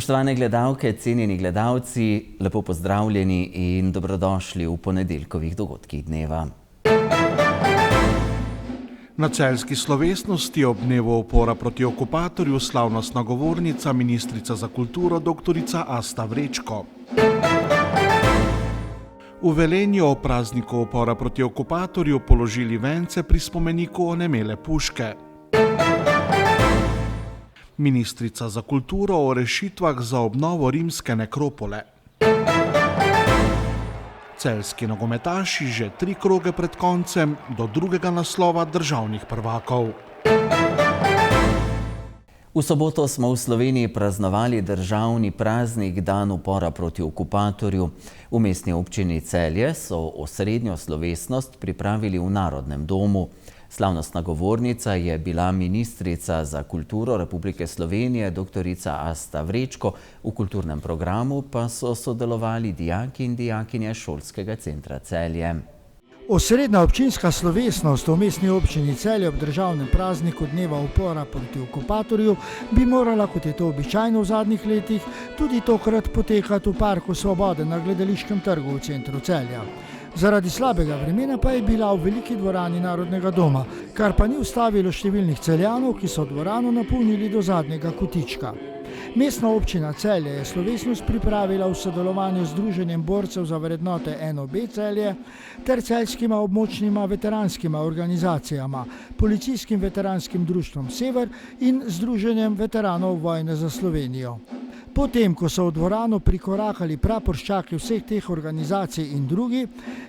Spoštovane gledalke, cenjeni gledalci, lepo pozdravljeni in dobrodošli v ponedeljkovih dogodkih dneva. Na celjski slovesnosti ob dnevu upora proti okupatorju slavnostna govornica ministrica za kulturo dr. Asta Vrečko. V Velenju ob prazniku upora proti okupatorju položili vence pri spomeniku onemele puške. Ministrica za kulturo o rešitvah za obnovo rimske nekropole. Celjski nogometaši že 3 kroge pred koncem do drugega naslova državnih prvakov. V soboto smo v Sloveniji praznovali državni praznik dan upora proti okupatorju. V mestni občini Celje so osrednjo slovesnost pripravili v Narodnem domu. Slavnostna govornica je bila ministrica za kulturo Republike Slovenije dr. Asta Vrečko, v kulturnem programu pa so sodelovali dijaki in dijakinje Šolskega centra Celje. Osrednja občinska slovesnost v mestni občini Celje ob državnem prazniku dneva upora proti okupatorju bi morala, kot je to običajno v zadnjih letih, tudi tokrat potekati v Parku Svobode na Gledališkem trgu v centru Celja. Zaradi slabega vremena pa je bila v veliki dvorani Narodnega doma, kar pa ni ustavilo številnih Celjanov, ki so dvorano napolnili do zadnjega kotička. Mestna občina Celje je slovesnost pripravila v sodelovanju z Združenjem borcev za vrednote NOB Celje ter celjskima območnima veteranskima organizacijama, Policijskim veteranskim društvom Sever in Združenjem veteranov vojne za Slovenijo. Potem, ko so v dvorano prikorakali praporščaki vseh teh organizacij in drugi,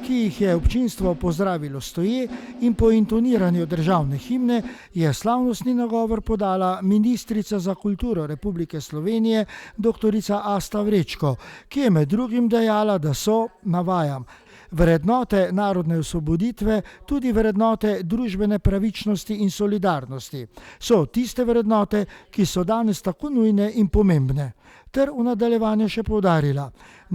ki jih je občinstvo pozdravilo stoje in po intoniranju državne himne, je slavnostni nagovor podala ministrica za kulturo Republike Slovenije dr. Asta Vrečko, ki je med drugim dejala, da so, navajam, vrednote narodne osvoboditve tudi vrednote družbene pravičnosti in solidarnosti. So tiste vrednote, ki so danes tako nujne in pomembne. Ter v nadaljevanju še poudarila,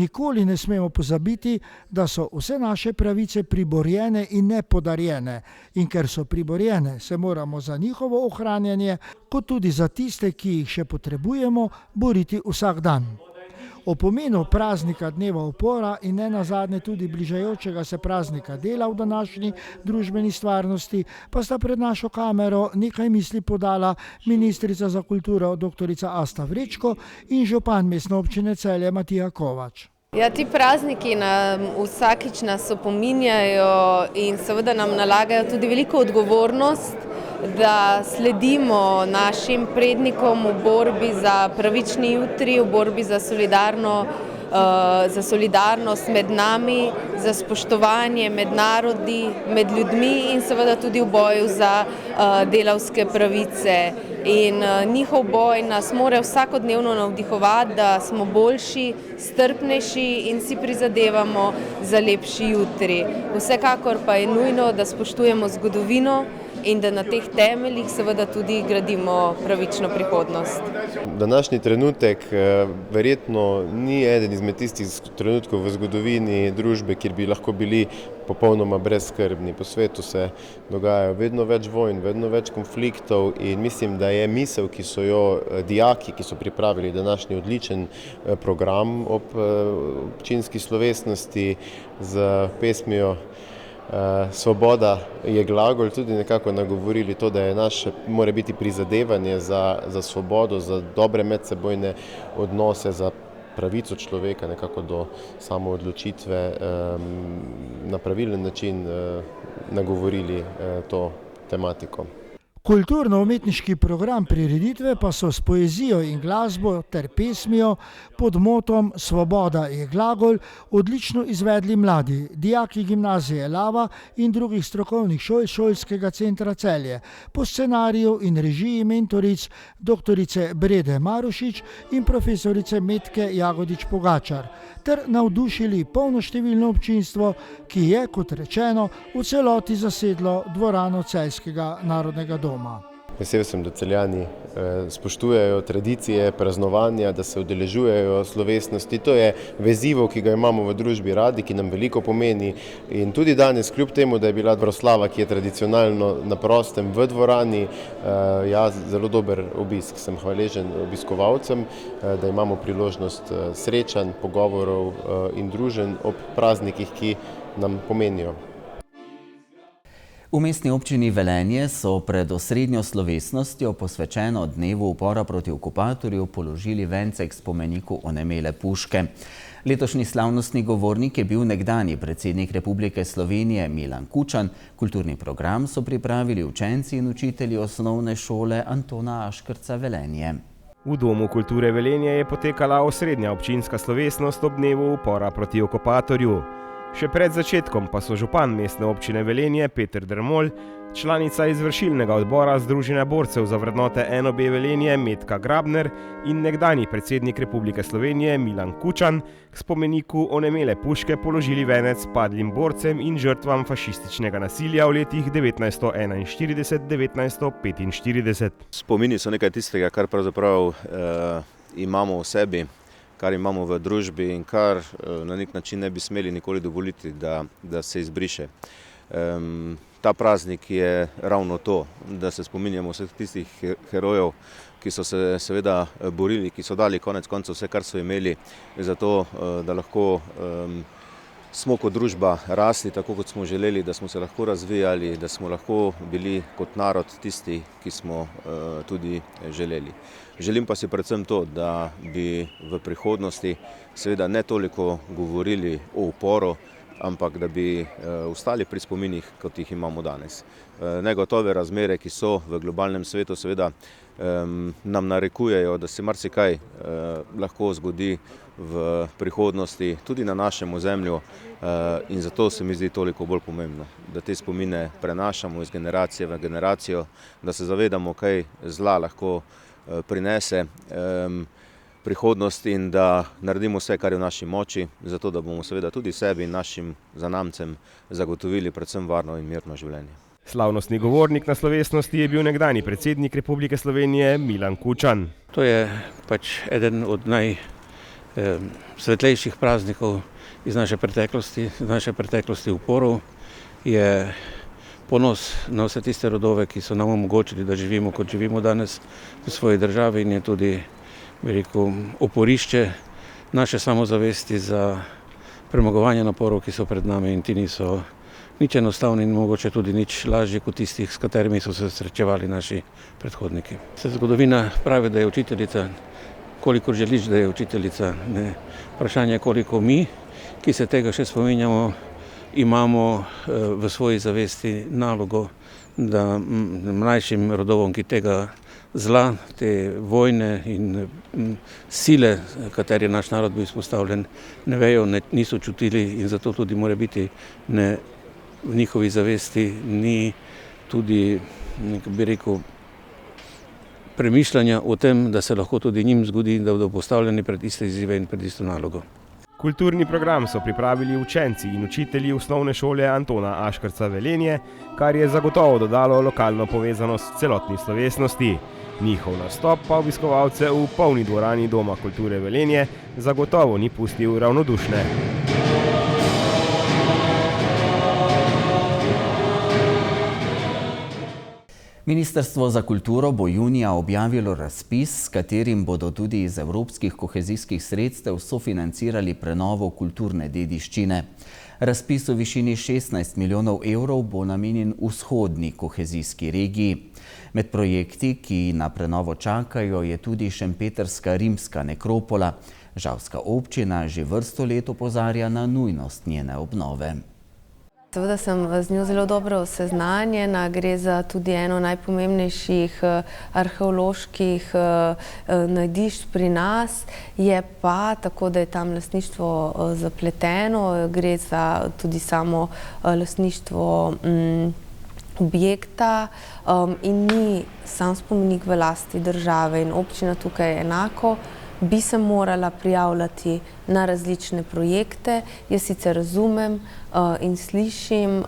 nikoli ne smemo pozabiti, da so vse naše pravice priborjene in ne podarjene. In ker so priborjene, se moramo za njihovo ohranjanje, kot tudi za tiste, ki jih še potrebujemo, boriti vsak dan. O pomenu praznika dneva upora in nenazadnje tudi bližajočega se praznika dela v današnji družbeni stvarnosti pa sta pred našo kamero nekaj misli podala ministrica za kulturo dr. Asta Vrečko in župan mestne občine Celje Matija Kovač. Ja, ti prazniki vsakič nas opominjajo in seveda nam nalagajo tudi veliko odgovornost, da sledimo našim prednikom v borbi za pravični jutri, v borbi za solidarnost med nami, za spoštovanje med narodi, med ljudmi in seveda tudi v boju za delavske pravice. In njihov boj nas mora vsakodnevno navdihovati, da smo boljši, strpnejši in si prizadevamo za lepši jutri. Vsekakor pa je nujno, da spoštujemo zgodovino in da na teh temeljih seveda tudi gradimo pravično prihodnost. Današnji trenutek verjetno ni eden izmed tistih trenutkov v zgodovini družbe, kjer bi lahko bili popolnoma brezskrbni. Po svetu se dogajajo vedno več vojn, vedno več konfliktov in mislim, da je misel, ki so jo dijaki, ki so pripravili današnji odličen program ob občinski slovesnosti z pesmijo Svoboda je glagol, tudi nekako nagovorili to, da je naše mora biti prizadevanje za svobodo, za dobre medsebojne odnose, za pravico človeka nekako do samoodločitve na pravilen način nagovorili to tematiko. Kulturno-umetniški program prireditve pa so s poezijo in glasbo ter pesmijo pod motom Svoboda je glagol odlično izvedli mladi, dijaki gimnazije Lava in drugih strokovnih šol Šolskega centra Celje, po scenariju in režiji mentoric dr. Brede Marušič in profesorice Metke Jagodič Pogačar, ter navdušili polnoštevilno občinstvo, ki je, kot rečeno, v celoti zasedlo dvorano Celjskega narodnega doma. Vesel sem, da Celjani spoštujejo tradicije praznovanja, da se udeležujejo slovesnosti. To je vezivo, ki ga imamo v družbi radi, ki nam veliko pomeni. In tudi danes, kljub temu, da je bila proslava, ki je tradicionalno na prostem v dvorani, zelo dober obisk. Sem hvaležen obiskovalcem, da imamo priložnost srečanj, pogovorov in druženj ob praznikih, ki nam pomenijo. V Mestni občini Velenje so pred osrednjo slovesnostjo, posvečeno dnevu upora proti okupatorju, položili vence k spomeniku onemele puške. Letošnji slavnostni govornik je bil nekdanji predsednik Republike Slovenije Milan Kučan. Kulturni program so pripravili učenci in učitelji osnovne šole Antona Aškrca Velenje. V Domu kulture Velenje je potekala osrednja občinska slovesnost ob dnevu upora proti okupatorju. Še pred začetkom pa so župan Mestne občine Velenje Peter Dermol, članica izvršilnega odbora Združenja borcev za vrednote NOB Velenje Metka Grabner in nekdanji predsednik Republike Slovenije Milan Kučan k spomeniku onemele puške položili venec padlim borcem in žrtvam fašističnega nasilja v letih 1941-1945. Spomini so nekaj tistega, kar pravzaprav imamo v sebi, kar imamo v družbi in kar na nek način ne bi smeli nikoli dovoliti, da se izbriše. Ta praznik je ravno to, da se spominjamo vseh tistih herojev, ki so se seveda borili, ki so dali konec koncev vse, kar so imeli, zato da lahko smo kot družba rasli tako, kot smo želeli, da smo se lahko razvijali, da smo lahko bili kot narod tisti, ki smo tudi želeli. Želim pa si predvsem to, da bi v prihodnosti seveda ne toliko govorili o uporu, ampak da bi ostali pri spominih, kot jih imamo danes. Negotove razmere, ki so v globalnem svetu, seveda nam narekujejo, da se marsikaj lahko zgodi v prihodnosti, tudi na našem ozemlju, in zato se mi zdi toliko bolj pomembno, da te spomine prenašamo iz generacije v generacijo, da se zavedamo, kaj zla lahko prinese prihodnost in da naredimo vse, kar je v naši moči, zato da bomo seveda tudi sebi in našim zanamcem zagotovili predvsem varno in mirno življenje. Slavnostni govornik na slovesnosti je bil nekdanji predsednik Republike Slovenije Milan Kučan. To je pač eden od najsvetlejših praznikov iz naše preteklosti uporov. Je ponos na vse tiste rodove, ki so nam omogočili, da živimo, kot živimo danes v svoji državi, in je tudi, bi rekel, oporišče naše samozavesti za premagovanje naporov, ki so pred nami, in ti niso nič enostavni in mogoče tudi nič lažji kot tistih, s katerimi so se srečevali naši predhodniki. Zgodovina pravi, da je učiteljica, kolikor želiš, da je učiteljica. Vprašanje, koliko mi, ki se tega še spominjamo, imamo v svoji zavesti nalogo, da mlajšim rodovom, ki tega zla, te vojne in sile, kateri je naš narod bil izpostavljen, ne vejo, niso čutili, in zato tudi mora biti v njihovi zavesti ni tudi, bi rekel, premišljanja o tem, da se lahko tudi njim zgodi, da bodo postavljeni pred iste izzive in pred isto nalogo. Kulturni program so pripravili učenci in učitelji osnovne šole Antona Aškrca Velenje, kar je zagotovo dodalo lokalno povezanost celotni slovesnosti. Njihov nastop pa obiskovalce v polni dvorani Doma kulture Velenje zagotovo ni pustil ravnodušne. Ministrstvo za kulturo bo junija objavilo razpis, s katerim bodo tudi iz evropskih kohezijskih sredstev sofinancirali prenovo kulturne dediščine. Razpis v višini 16 milijonov evrov bo namenjen vzhodni kohezijski regiji. Med projekti, ki na prenovo čakajo, je tudi šempetrska rimska nekropola. Žalska občina že vrsto let opozarja na nujnost njene obnove. Seveda sem z njo zelo dobro seznanjena, gre za tudi eno najpomembnejših arheoloških najdišč pri nas, je pa tako, da je tam lastništvo zapleteno, gre za tudi samo lastništvo objekta in ni sam spomenik v lasti države, in občina tukaj enako bi se morala prijavljati na različne projekte. Jaz sicer razumem in slišim,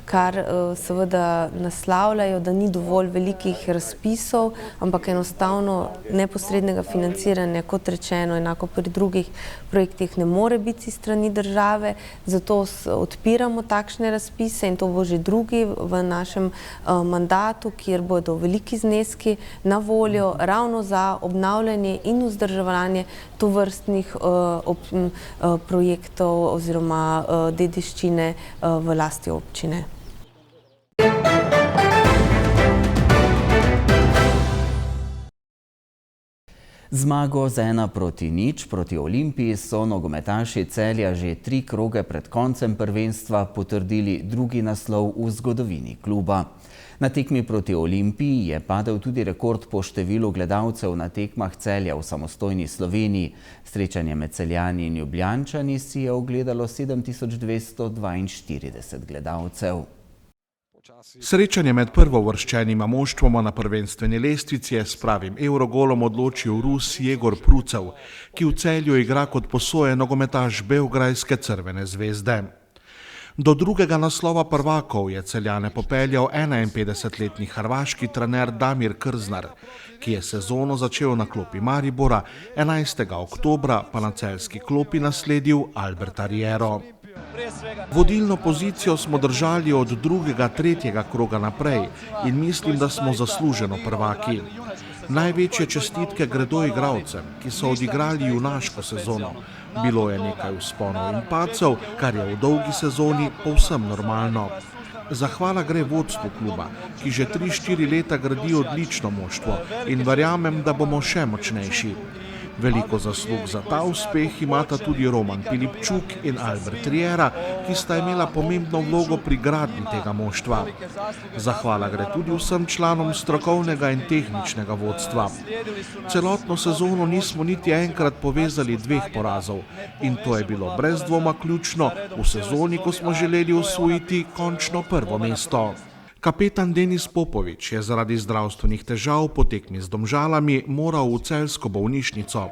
kar seveda naslavljajo, da ni dovolj velikih razpisov, ampak enostavno neposrednega financiranja, kot rečeno, enako pri drugih projektih ne more biti s strani države, zato odpiramo takšne razpise in to bo že drugi v našem mandatu, kjer bodo veliki zneski na voljo ravno za obnavljanje in vzdrževanje tovrstnih projektov oziroma dediščine v lasti občine. Zmago z 1:0 proti Olimpiji so nogometaši Celja že 3 kroge pred koncem prvenstva potrdili drugi naslov v zgodovini kluba. Na tekmi proti Olimpiji je padel tudi rekord po številu gledalcev na tekmah Celja v samostojni Sloveniji. Srečanje med Celjani in Ljubljančani si je ogledalo 7242 gledalcev. Srečanje med prvouvrščenima moštvoma na prvenstveni lestvici je s pravim evrogolom odločil Rus Jegor Prucev, ki v Celju igra kot posojen nogometaš beograjske Crvene zvezde. Do drugega naslova prvakov je Celjane popeljal 51-letni hrvaški trener Damir Krznar, ki je sezono začel na klopi Maribora, 11. oktobra pa na celjski klopi nasledil Alberta Riero. Vodilno pozicijo smo držali od drugega, tretjega kroga naprej in mislim, da smo zasluženo prvaki. Največje čestitke gredo igralcem, ki so odigrali junaško sezono. Bilo je nekaj vzponov in padcev, kar je v dolgi sezoni povsem normalno. Zahvala gre vodstvu kluba, ki že 3-4 leta gradi odlično moštvo in verjamem, da bomo še močnejši. Veliko zaslug za ta uspeh imata tudi Roman Pilipčuk in Albert Riera, ki sta imela pomembno vlogo pri gradnji tega moštva. Zahvala gre tudi vsem članom strokovnega in tehničnega vodstva. Celotno sezono nismo niti enkrat povezali 2 porazov in to je bilo brez dvoma ključno v sezoni, ko smo želeli osvojiti končno prvo mesto. Kapetan Denis Popovič je zaradi zdravstvenih težav po tekmi z Domžalami moral v celjsko bolnišnico.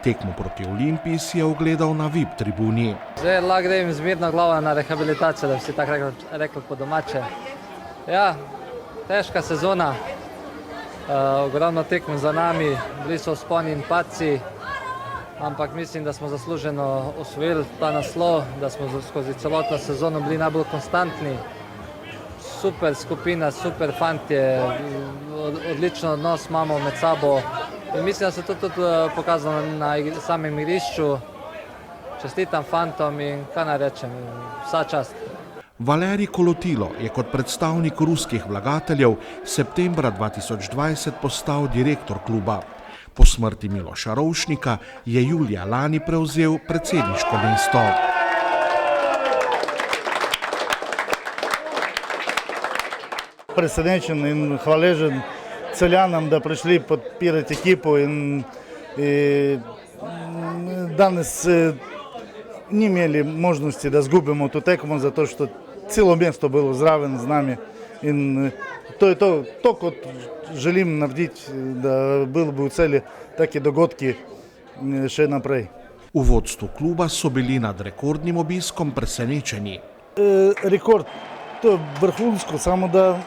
Tekmo proti Olimpiji si je ogledal na VIP tribuni. Zdaj lahko grem z mirno glavo na rehabilitacijo, da bi si tako rekli po domače. Ja, težka sezona, ogromno tekmo za nami, bili so vzponi in padci, ampak mislim, da smo zasluženo osvojili ta naslov, da smo skozi celotno sezono bili najbolj konstantni. Super skupina, super fantje, odličen odnos imamo med sabo in mislim, da se to tudi pokazalo na samem igrišču. Čestitam fantom in kaj naj rečem, vsa čast. Valerij Kolotilo je kot predstavnik ruskih vlagateljev septembra 2020 postal direktor kluba. Po smrti Miloša Rovšnika je julija lani prevzel predsedniško mesto. Presenečen in hvaležen Celjanom, da prišli podpirati ekipo in danes ni imeli možnosti, da zgubimo to tekmo, zato što celo mesto bilo zraven z nami in to je to kot želim narediti, da bilo bi v Celju taki dogodki še naprej. V vodstvu kluba so bili nad rekordnim obiskom presenečeni. Rekord, to je vrhunsko, samo da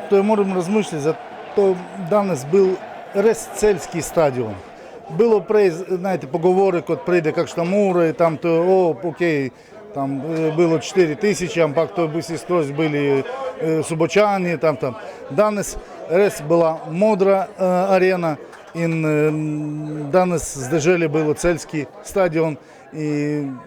to je moram razmišljati, zato danes bil res celjski stadion. Bilo prej, znajte, pogovore, kot pride kakšna mura in tam to je, okej, tam je bilo 4000, ampak to bi si skroz bili Subočani, tam. Danes res bila modra arena in danes zdrželi je bilo celjski stadion in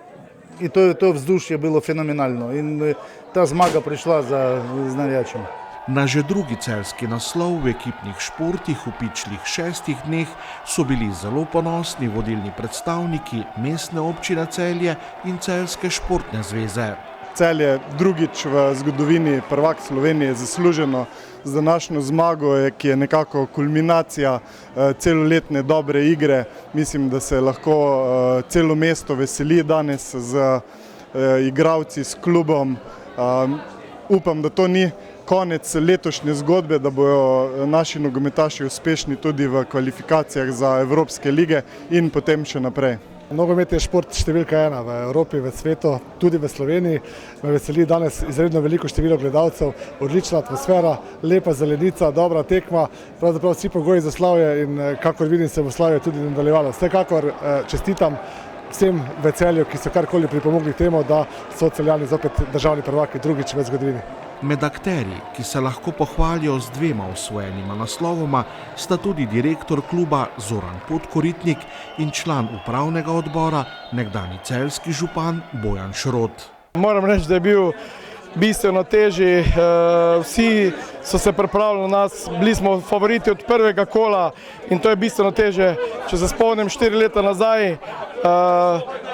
to vzdušje bilo fenomenalno in ta zmaga prišla za navijačem. Na že drugi celjski naslov v ekipnih športih v pičlih 6 dneh so bili zelo ponosni vodilni predstavniki mestne občine Celje in Celjske športne zveze. Celje drugič v zgodovini prvak Slovenije zasluženo z današnjo zmago, ki je nekako kulminacija celoletne dobre igre. Mislim, da se lahko celo mesto veseli danes z igralci, s klubom. Upam, da to ni konec letošnje zgodbe, da bodo naši nogometaši uspešni tudi v kvalifikacijah za Evropske lige in potem še naprej. Nogomet je šport številka 1 v Evropi, v svetu, tudi v Sloveniji. Me veseli danes izredno veliko število gledalcev, odlična atmosfera, lepa zelenica, dobra tekma, pravzaprav vsi pogoji za slavje in kakor vidim se bo slavje tudi nadaljevalo. Vsekakor čestitam vsem v Celju, ki so karkoli pripomogli k temu, da so Celjani zopet državni prvaki drugič v zgodovini. Med akterji, ki se lahko pohvalijo z 2 osvojenima naslovoma, sta tudi direktor kluba Zoran Podkoritnik in član upravnega odbora, nekdanji celjski župan Bojan Šrot. Moram reči, da je bil bistveno težji, vsi so se pripravili na nas, bili smo favoriti od prvega kola in to je bistveno težje. Če se spomnim 4 leta nazaj,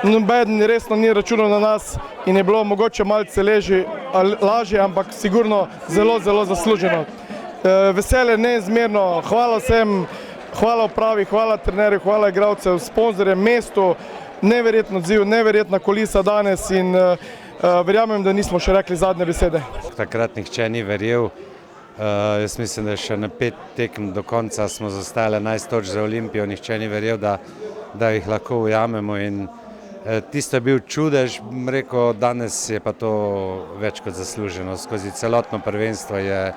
nobeden resno ni računal na nas in je bilo mogoče malce lažje, ampak sigurno zelo, zelo zasluženo. Veselje neizmerno, hvala vsem, hvala upravi, hvala trenerju, hvala igralcev, sponzorjem, mestu, neverjetno odziv, neverjetna kulisa danes in verjamem, da nismo še rekli zadnje besede. Takrat nihče ni verjel. Jaz mislim, da še na 5 tekem do konca smo zastajali 11 točk za Olimpijo, nihče ni verjel, da jih lahko ujamemo in tisto je bil čudež, rekel, danes je pa to več kot zasluženo. Skozi celotno prvenstvo je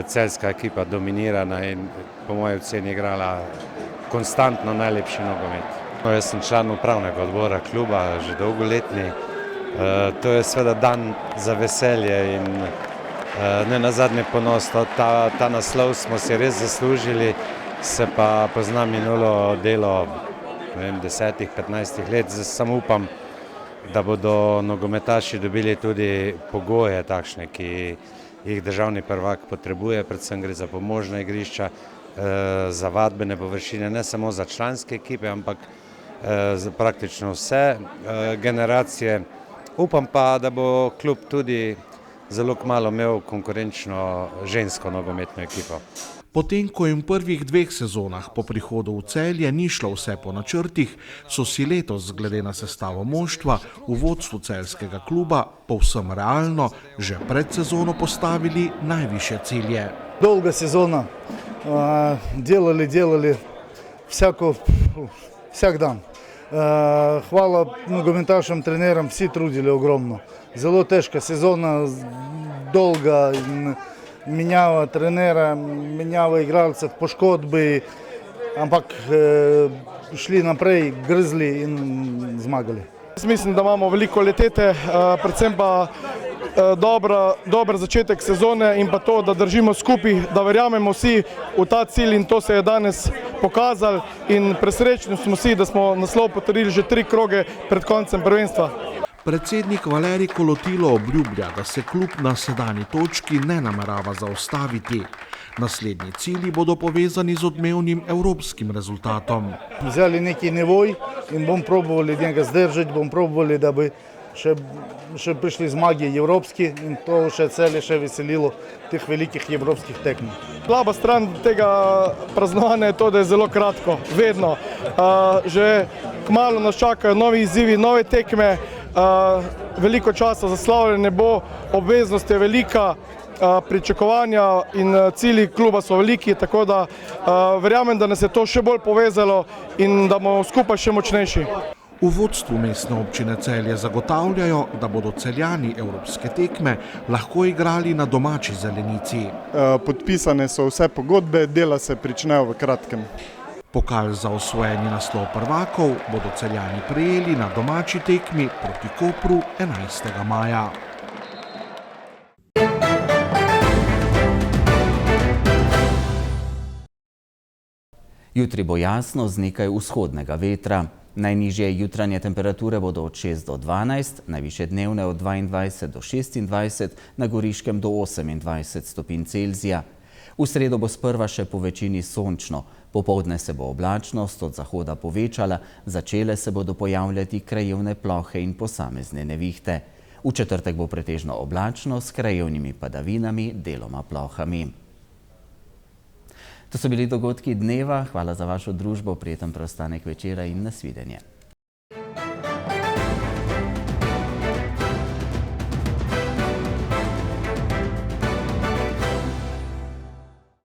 celjska ekipa dominirana in po moji oceni igrala konstantno najlepši nogomet. Jaz sem član upravnega odbora kluba, že dolgoletni. To je seveda dan za veselje in ne nazadnje ponos. Ta naslov smo si res zaslužili, se pa pozna minulo delo 10-15 let. Zdaj samo upam, da bodo nogometaši dobili tudi pogoje takšne, ki jih državni prvak potrebuje, predvsem gre za pomožna igrišča, za vadbene površine, ne samo za članske ekipe, ampak za praktično vse generacije. Upam pa, da bo klub tudi zelo kmalu imel konkurenčno žensko nogometno ekipo. Potem, ko jim v prvih 2 sezonah po prihodu v Celje ni šlo vse po načrtih, so si letos, glede na sestavo moštva, v vodstvu celjskega kluba povsem realno že pred sezono postavili najvišje cilje. Dolga sezona, delali vsak dan. Hvala nogometašem, trenerom, vsi trudili ogromno. Zelo težka sezona, dolga, menjava trenera, menjava igralcev, poškodbe, ampak šli naprej, grzli in zmagali. Jaz mislim, da imamo veliko kvalitete, predvsem pa dober začetek sezone in pa to, da držimo skupaj, da verjamemo vsi v ta cilj in to se je danes pokazali in presrečni smo vsi, da smo naslov potrdili že 3 kroge pred koncem prvenstva. Predsednik Valerij Kolotilo obljublja, da se klub na sedanji točki ne namerava zaustaviti. Naslednji cilji bodo povezani z odmevnim evropskim rezultatom. Vzeli neki nivoj in bomo probovali njega zdržati, bomo probovali, da bi še prišli zmagi evropski in to še Celje še veselilo teh velikih evropskih tekm. Slaba stran tega praznovanja je to, da je zelo kratko, vedno. Že kmalu nas čakajo novi izzivi, nove tekme, veliko časa za slavljenje bo, obveznost je velika, pričakovanja in cilji kluba so veliki, tako da verjamem, da nas je to še bolj povezalo in da bomo skupaj še močnejši. V vodstvu mestne občine Celje zagotavljajo, da bodo Celjani evropske tekme lahko igrali na domači zelenici. Podpisane so vse pogodbe, dela se pričnejo v kratkem. Pokal za osvojeni naslov prvakov bodo Celjani prejeli na domači tekmi proti Kopru 11. maja. Jutri bo jasno z nekaj vzhodnega vetra. Najnižje jutranje temperature bodo od 6 do 12, najvišje dnevne od 22 do 26, na Goriškem do 28 stopinj Celzija. V sredo bo sprva še po večini sončno, popoldne se bo oblačnost od zahoda povečala, začele se bodo pojavljati krajevne plohe in posamezne nevihte. V četrtek bo pretežno oblačno s krajevnimi padavinami, deloma plohami. To so bili dogodki dneva. Hvala za vašo družbo, prijeten preostanek večera in nasvidenje.